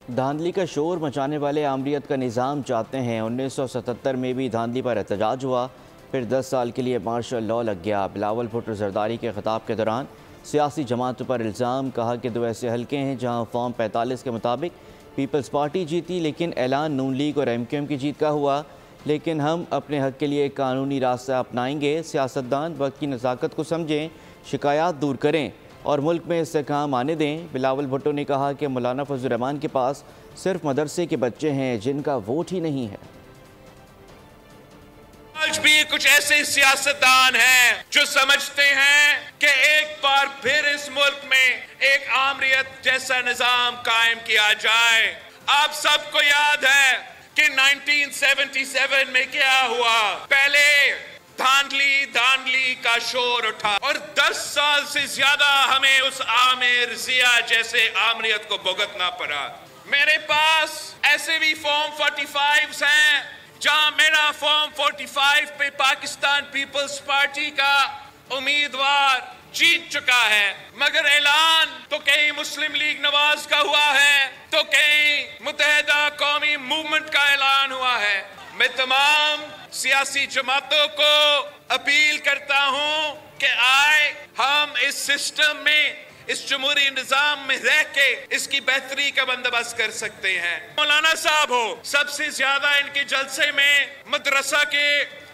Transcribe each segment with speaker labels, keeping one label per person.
Speaker 1: دھاندلی کا شور مچانے والے آمریت کا نظام چاہتے ہیں۔ 1977 میں بھی دھاندلی پر احتجاج ہوا، پھر 10 سال کے لیے مارشل لا لگ گیا۔ بلاول بھٹو زرداری کے خطاب کے دوران سیاسی جماعتوں پر الزام، کہا کہ 2 ایسے حلقے ہیں جہاں فارم 45 کے مطابق پیپلز پارٹی جیتی، لیکن اعلان نون لیگ اور ایم کیو ایم کی جیت کا ہوا۔ لیکن ہم اپنے حق کے لیے قانونی راستہ اپنائیں گے۔ سیاستدان وقت کی نزاکت کو سمجھیں، شکایات دور کریں اور ملک میں استحکام آنے دیں۔ بلاول بھٹو نے کہا کہ مولانا فضل الرحمان کے پاس صرف مدرسے کے بچے ہیں جن کا ووٹ ہی نہیں ہے۔
Speaker 2: آج بھی کچھ ایسے سیاستدان ہیں جو سمجھتے ہیں کہ ایک بار پھر اس ملک میں ایک آمریت جیسا نظام قائم کیا جائے۔ آپ سب کو یاد ہے کہ 1977 میں کیا ہوا۔ پہلے دھاندلی کا شور اٹھا اور 10 سال سے زیادہ ہمیں اس عامر ضیاء جیسے آمریت کو بھگتنا پڑا۔ میرے پاس ایسے بھی فارم 45 ہیں جہاں میرا فارم 45 پہ پاکستان پیپلز پارٹی کا امیدوار جیت چکا ہے، مگر اعلان تو کہیں مسلم لیگ نواز کا ہوا ہے، تو کہیں متحدہ قومی موومنٹ کا اعلان ہوا ہے۔ میں تمام سیاسی جماعتوں کو اپیل کرتا ہوں کہ آئے ہم اس سسٹم میں، اس جمہوری نظام میں رہ کے اس کی بہتری کا بندوبست کر سکتے ہیں۔ مولانا صاحب ہو، سب سے زیادہ ان کے جلسے میں مدرسہ کے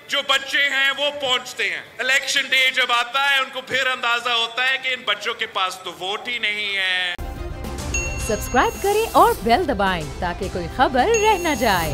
Speaker 2: جو بچے ہیں وہ پہنچتے ہیں۔ الیکشن ڈے جب آتا ہے ان کو پھر اندازہ ہوتا ہے کہ ان بچوں کے پاس تو ووٹ ہی نہیں ہے۔
Speaker 3: سبسکرائب کریں اور بیل دبائیں تاکہ کوئی خبر رہ نہ جائے۔